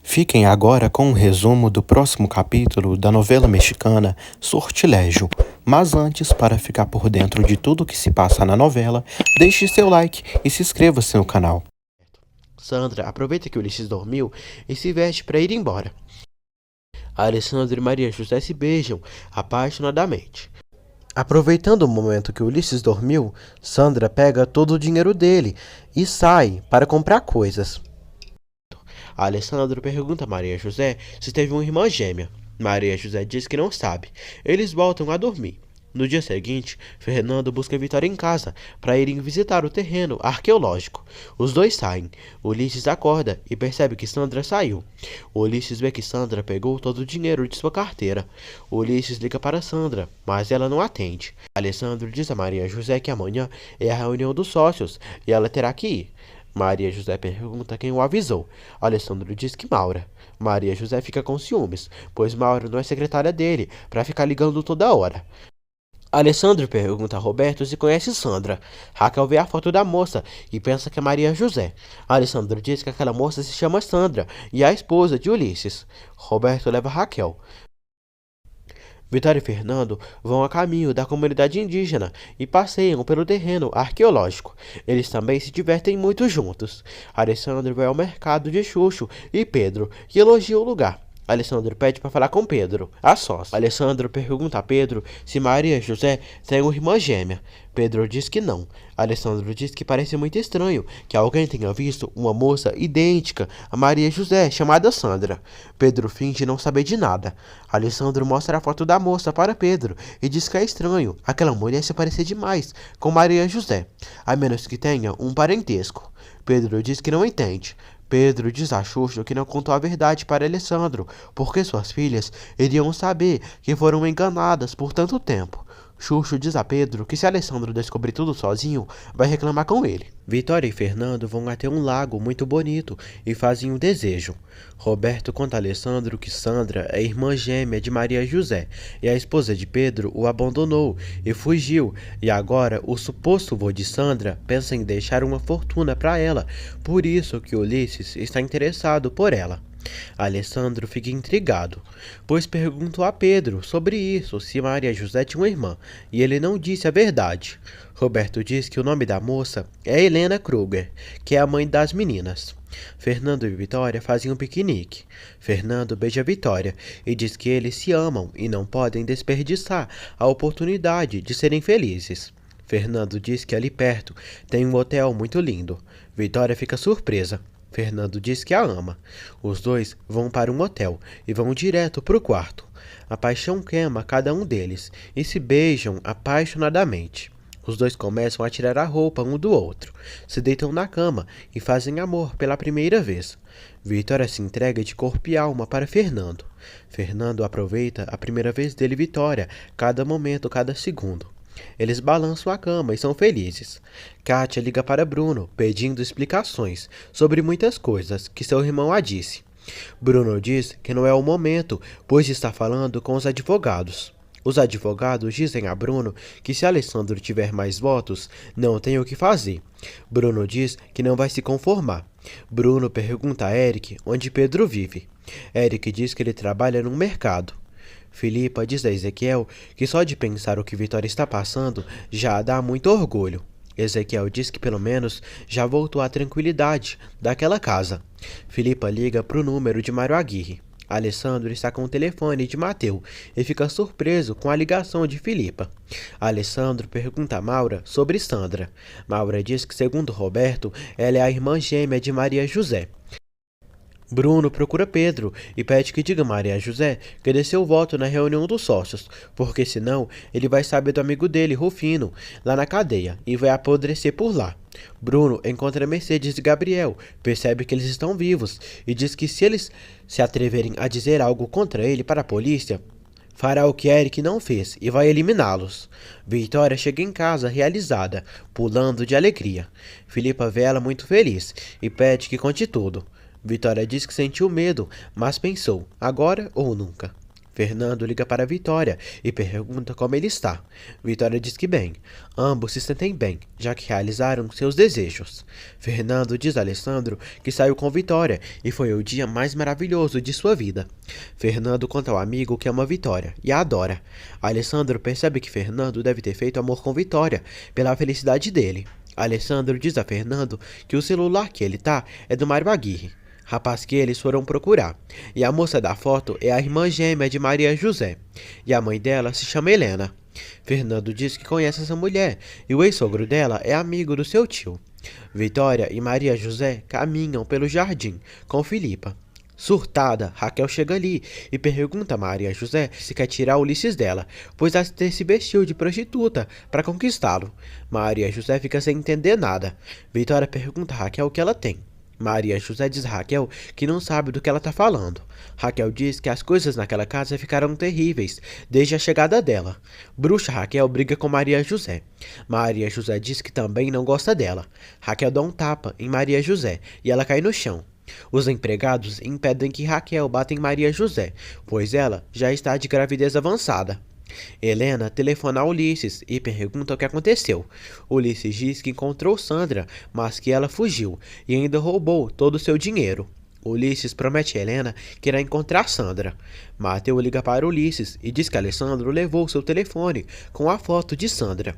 Fiquem agora com um resumo do próximo capítulo da novela mexicana Sortilégio. Mas antes, para ficar por dentro de tudo que se passa na novela, deixe seu like e se inscreva-se no canal. Sandra aproveita que Ulisses dormiu e se veste para ir embora. Alessandro e Maria José se beijam apaixonadamente. Aproveitando o momento que Ulisses dormiu, Sandra pega todo o dinheiro dele e sai para comprar coisas. Alessandro pergunta a Maria José se teve uma irmã gêmea. Maria José diz que não sabe. Eles voltam a dormir. No dia seguinte, Fernando busca Vitória em casa para irem visitar o terreno arqueológico. Os dois saem. Ulisses acorda e percebe que Sandra saiu. Ulisses vê que Sandra pegou todo o dinheiro de sua carteira. Ulisses liga para Sandra, mas ela não atende. Alessandro diz a Maria José que amanhã é a reunião dos sócios e ela terá que ir. Maria José pergunta quem o avisou. Alessandro diz que Maura. Maria José fica com ciúmes, pois Maura não é secretária dele, para ficar ligando toda hora. Alessandro pergunta a Roberto se conhece Sandra. Raquel vê a foto da moça e pensa que é Maria José. Alessandro diz que aquela moça se chama Sandra e é a esposa de Ulisses. Roberto leva Raquel. Vitória e Fernando vão a caminho da comunidade indígena e passeiam pelo terreno arqueológico. Eles também se divertem muito juntos. Alessandro vai ao mercado de Xuxo e Pedro, que elogia o lugar. Alessandro pede para falar com Pedro, a sós. Alessandro pergunta a Pedro se Maria José tem uma irmã gêmea. Pedro diz que não. Alessandro diz que parece muito estranho que alguém tenha visto uma moça idêntica a Maria José, chamada Sandra. Pedro finge não saber de nada. Alessandro mostra a foto da moça para Pedro e diz que é estranho aquela mulher se parecer demais com Maria José, a menos que tenha um parentesco. Pedro diz que não entende. Pedro diz a Xuxo que não contou a verdade para Alessandro, porque suas filhas iriam saber que foram enganadas por tanto tempo. Xuxo diz a Pedro que se Alessandro descobrir tudo sozinho, vai reclamar com ele. Vitória e Fernando vão até um lago muito bonito e fazem um desejo. Roberto conta a Alessandro que Sandra é irmã gêmea de Maria José e a esposa de Pedro o abandonou e fugiu, e agora o suposto vô de Sandra pensa em deixar uma fortuna para ela, por isso que Ulisses está interessado por ela. Alessandro fica intrigado, pois perguntou a Pedro sobre isso, se Maria José tinha uma irmã, e ele não disse a verdade. Roberto diz que o nome da moça é Helena Kruger, que é a mãe das meninas. Fernando e Vitória fazem um piquenique. Fernando beija Vitória e diz que eles se amam e não podem desperdiçar a oportunidade de serem felizes. Fernando diz que ali perto tem um hotel muito lindo. Vitória fica surpresa. Fernando diz que a ama. Os dois vão para um hotel e vão direto para o quarto. A paixão queima cada um deles e se beijam apaixonadamente. Os dois começam a tirar a roupa um do outro, se deitam na cama e fazem amor pela primeira vez. Vitória se entrega de corpo e alma para Fernando. Fernando aproveita a primeira vez dele Vitória, cada momento, cada segundo. Eles balançam a cama e são felizes. Kátia liga para Bruno, pedindo explicações sobre muitas coisas que seu irmão a disse. Bruno diz que não é o momento, pois está falando com os advogados. Os advogados dizem a Bruno que se Alessandro tiver mais votos, não tem o que fazer. Bruno diz que não vai se conformar. Bruno pergunta a Eric onde Pedro vive. Eric diz que ele trabalha num mercado. Filipa diz a Ezequiel que só de pensar o que Vitória está passando já dá muito orgulho. Ezequiel diz que pelo menos já voltou à tranquilidade daquela casa. Filipa liga para o número de Mário Aguirre. Alessandro está com o telefone de Mateu e fica surpreso com a ligação de Filipa. Alessandro pergunta a Maura sobre Sandra. Maura diz que, segundo Roberto, ela é a irmã gêmea de Maria José. Bruno procura Pedro e pede que diga a Maria José que dê seu voto na reunião dos sócios, porque senão ele vai saber do amigo dele, Rufino, lá na cadeia e vai apodrecer por lá. Bruno encontra Mercedes e Gabriel, percebe que eles estão vivos e diz que se eles se atreverem a dizer algo contra ele para a polícia, fará o que Eric não fez e vai eliminá-los. Vitória chega em casa realizada, pulando de alegria. Filipa vê ela muito feliz e pede que conte tudo. Vitória diz que sentiu medo, mas pensou, agora ou nunca. Fernando liga para Vitória e pergunta como ele está. Vitória diz que bem. Ambos se sentem bem, já que realizaram seus desejos. Fernando diz a Alessandro que saiu com Vitória e foi o dia mais maravilhoso de sua vida. Fernando conta ao amigo que ama Vitória e a adora. Alessandro percebe que Fernando deve ter feito amor com Vitória pela felicidade dele. Alessandro diz a Fernando que o celular que ele tá é do Mário Aguirre, rapaz que eles foram procurar. E a moça da foto é a irmã gêmea de Maria José, e a mãe dela se chama Helena. Fernando diz que conhece essa mulher, e o ex-sogro dela é amigo do seu tio. Vitória e Maria José caminham pelo jardim com Filipa. Surtada, Raquel chega ali e pergunta a Maria José se quer tirar Ulisses dela, pois a se vestiu de prostituta para conquistá-lo. Maria José fica sem entender nada. Vitória pergunta a Raquel o que ela tem. Maria José diz a Raquel que não sabe do que ela está falando. Raquel diz que as coisas naquela casa ficaram terríveis desde a chegada dela. Bruxa Raquel briga com Maria José. Maria José diz que também não gosta dela. Raquel dá um tapa em Maria José e ela cai no chão. Os empregados impedem que Raquel bata em Maria José, pois ela já está de gravidez avançada. Helena telefona a Ulisses e pergunta o que aconteceu. Ulisses diz que encontrou Sandra, mas que ela fugiu e ainda roubou todo o seu dinheiro. Ulisses promete a Helena que irá encontrar Sandra. Mateu liga para Ulisses e diz que Alessandro levou seu telefone com a foto de Sandra.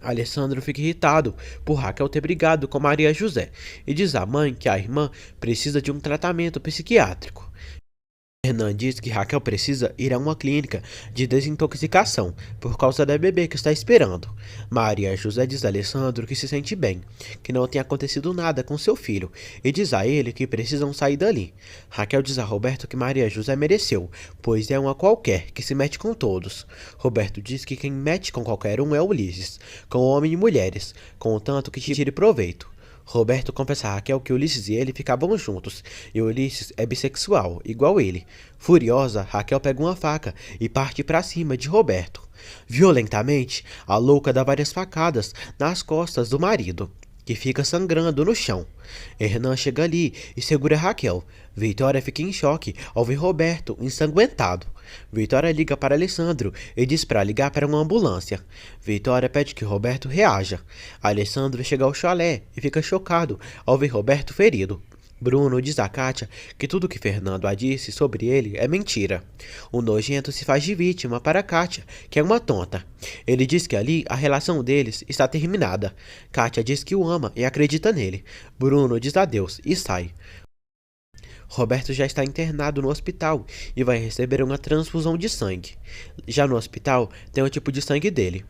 Alessandro fica irritado por Raquel ter brigado com Maria José e diz à mãe que a irmã precisa de um tratamento psiquiátrico. Hernan diz que Raquel precisa ir a uma clínica de desintoxicação por causa da bebê que está esperando. Maria José diz a Alessandro que se sente bem, que não tem acontecido nada com seu filho e diz a ele que precisam sair dali. Raquel diz a Roberto que Maria José mereceu, pois é uma qualquer que se mete com todos. Roberto diz que quem mete com qualquer um é Ulisses, com homens e mulheres, contanto que tire proveito. Roberto confessa a Raquel que Ulisses e ele ficavam juntos, e Ulisses é bissexual, igual ele. Furiosa, Raquel pega uma faca e parte para cima de Roberto. Violentamente, a louca dá várias facadas nas costas do marido, que fica sangrando no chão. Hernan chega ali e segura Raquel. Vitória fica em choque ao ver Roberto ensanguentado. Vitória liga para Alessandro e diz para ligar para uma ambulância. Vitória pede que Roberto reaja. Alessandro chega ao chalé e fica chocado ao ver Roberto ferido. Bruno diz a Kátia que tudo que Fernando a disse sobre ele é mentira. O nojento se faz de vítima para Kátia, que é uma tonta. Ele diz que ali a relação deles está terminada. Kátia diz que o ama e acredita nele. Bruno diz adeus e sai. Roberto já está internado no hospital e vai receber uma transfusão de sangue. Já no hospital tem o tipo de sangue dele.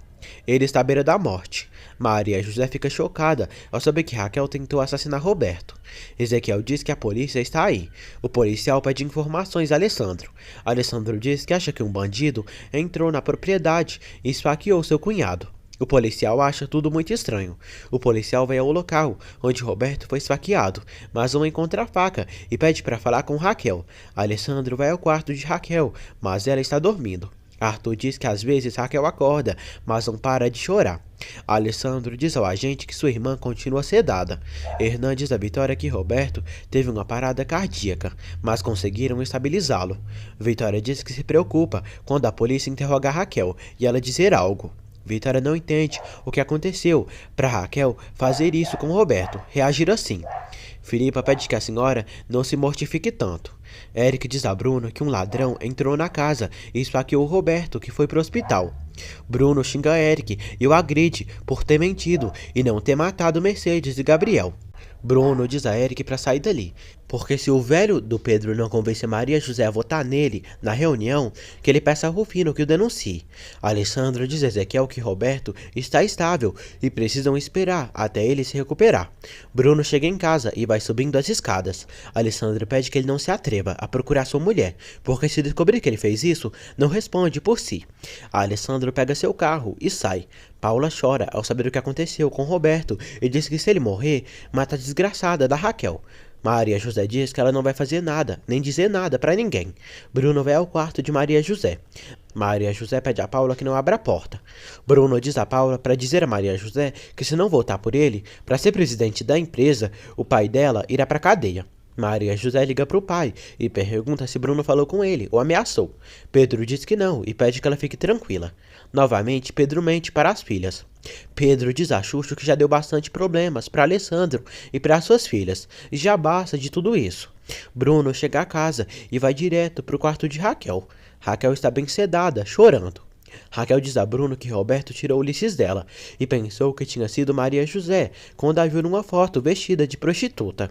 Ele está à beira da morte. Maria José fica chocada ao saber que Raquel tentou assassinar Roberto. Ezequiel diz que a polícia está aí. O policial pede informações a Alessandro. Alessandro diz que acha que um bandido entrou na propriedade e esfaqueou seu cunhado. O policial acha tudo muito estranho. O policial vai ao local onde Roberto foi esfaqueado, mas não encontra a faca e pede para falar com Raquel. Alessandro vai ao quarto de Raquel, mas ela está dormindo. Arthur diz que às vezes Raquel acorda, mas não para de chorar. Alessandro diz ao agente que sua irmã continua sedada. Hernan diz a Vitória que Roberto teve uma parada cardíaca, mas conseguiram estabilizá-lo. Vitória diz que se preocupa quando a polícia interroga Raquel e ela dizer algo. Vitória não entende o que aconteceu para Raquel fazer isso com Roberto, reagir assim. Filipa pede que a senhora não se mortifique tanto. Eric diz a Bruno que um ladrão entrou na casa e esfaqueou Roberto, que foi para o hospital. Bruno xinga Eric e o agride por ter mentido e não ter matado Mercedes e Gabriel. Bruno diz a Eric para sair dali, porque se o velho do Pedro não convencer Maria José a votar nele na reunião, que ele peça a Rufino que o denuncie. Alessandro diz a Ezequiel que Roberto está estável e precisam esperar até ele se recuperar. Bruno chega em casa e vai subindo as escadas. Alessandro pede que ele não se atreva a procurar sua mulher, porque se descobrir que ele fez isso, não responde por si. Alessandro pega seu carro e sai. Paula chora ao saber o que aconteceu com Roberto e diz que se ele morrer, mata a desgraçada da Raquel. Maria José diz que ela não vai fazer nada, nem dizer nada para ninguém. Bruno vai ao quarto de Maria José. Maria José pede a Paula que não abra a porta. Bruno diz a Paula para dizer a Maria José que se não votar por ele, para ser presidente da empresa, o pai dela irá para a cadeia. Maria José liga para o pai e pergunta se Bruno falou com ele ou ameaçou. Pedro diz que não e pede que ela fique tranquila. Novamente, Pedro mente para as filhas. Pedro diz a Xuxo que já deu bastante problemas para Alessandro e para suas filhas, e já basta de tudo isso. Bruno chega a casa e vai direto para o quarto de Raquel. Raquel está bem sedada, chorando. Raquel diz a Bruno que Roberto tirou Ulisses dela e pensou que tinha sido Maria José quando a viu numa foto vestida de prostituta.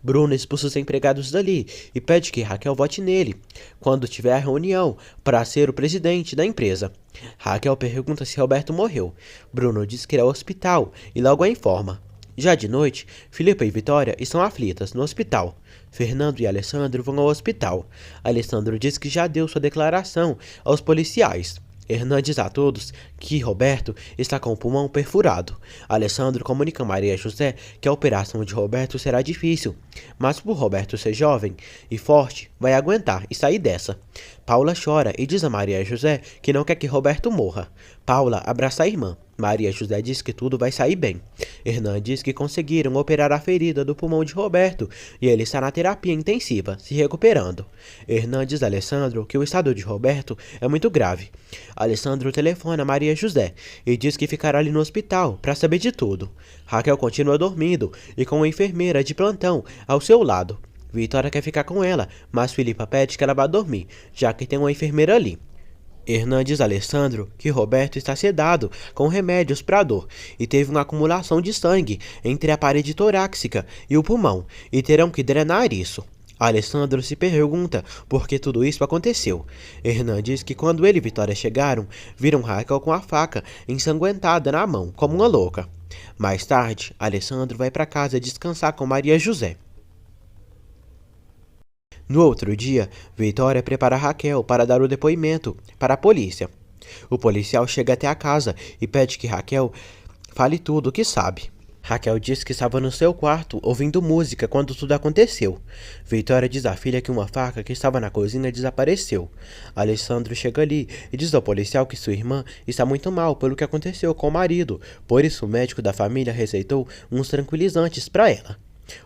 Bruno expulsa os empregados dali e pede que Raquel vote nele quando tiver a reunião para ser o presidente da empresa. Raquel pergunta se Roberto morreu. Bruno diz que irá ao hospital e logo a informa. Já de noite, Filipa e Vitória estão aflitas no hospital. Fernando e Alessandro vão ao hospital. Alessandro diz que já deu sua declaração aos policiais. Hernan diz a todos que Roberto está com o pulmão perfurado. Alessandro comunica a Maria José que a operação de Roberto será difícil, mas por Roberto ser jovem e forte, vai aguentar e sair dessa. Paula chora e diz a Maria José que não quer que Roberto morra. Paula abraça a irmã. Maria José diz que tudo vai sair bem. Hernan diz que conseguiram operar a ferida do pulmão de Roberto e ele está na terapia intensiva, se recuperando. Hernan diz a Alessandro que o estado de Roberto é muito grave. Alessandro telefona a Maria José e diz que ficará ali no hospital para saber de tudo. Raquel continua dormindo e com uma enfermeira de plantão ao seu lado. Vitória quer ficar com ela, mas Filipa pede que ela vá dormir, já que tem uma enfermeira ali. Hernan diz a Alessandro que Roberto está sedado com remédios para dor e teve uma acumulação de sangue entre a parede torácica e o pulmão e terão que drenar isso. Alessandro se pergunta por que tudo isso aconteceu. Hernan diz que quando ele e Vitória chegaram, viram Raquel com a faca ensanguentada na mão, como uma louca. Mais tarde, Alessandro vai para casa descansar com Maria José. No outro dia, Vitória prepara Raquel para dar o depoimento para a polícia. O policial chega até a casa e pede que Raquel fale tudo o que sabe. Raquel diz que estava no seu quarto ouvindo música quando tudo aconteceu. Vitória diz à filha que uma faca que estava na cozinha desapareceu. Alessandro chega ali e diz ao policial que sua irmã está muito mal pelo que aconteceu com o marido, por isso o médico da família receitou uns tranquilizantes para ela.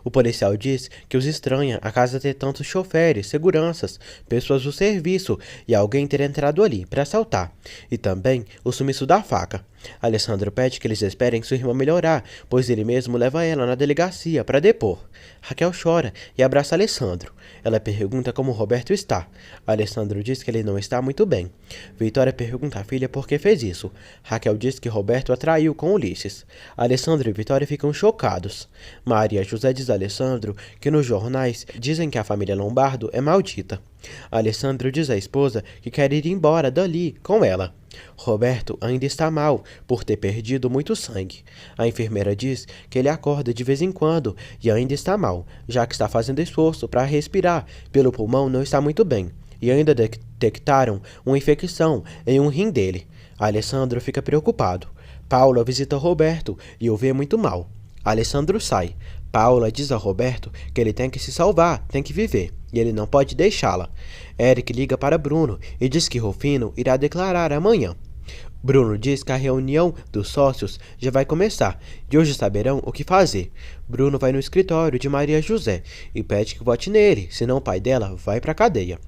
O policial diz que os estranha a casa ter tantos choferes, seguranças, pessoas do serviço e alguém ter entrado ali para assaltar, e também o sumiço da faca. Alessandro pede que eles esperem sua irmã melhorar, pois ele mesmo leva ela na delegacia para depor. Raquel chora e abraça Alessandro. Ela pergunta como Roberto está. Alessandro diz que ele não está muito bem. Vitória pergunta à filha por que fez isso. Raquel diz que Roberto a traiu com Ulisses. Alessandro e Vitória ficam chocados. Maria José diz a Alessandro que nos jornais dizem que a família Lombardo é maldita. Alessandro diz à esposa que quer ir embora dali com ela. Roberto ainda está mal por ter perdido muito sangue. A enfermeira diz que ele acorda de vez em quando e ainda está mal, já que está fazendo esforço para respirar pelo pulmão não está muito bem. E ainda detectaram uma infecção em um rim dele. Alessandro fica preocupado. Paula visita Roberto e o vê muito mal. Alessandro sai. Paula diz a Roberto que ele tem que se salvar, tem que viver, e ele não pode deixá-la. Eric liga para Bruno e diz que Rufino irá declarar amanhã. Bruno diz que a reunião dos sócios já vai começar e hoje saberão o que fazer. Bruno vai no escritório de Maria José e pede que vote nele, senão o pai dela vai para a cadeia.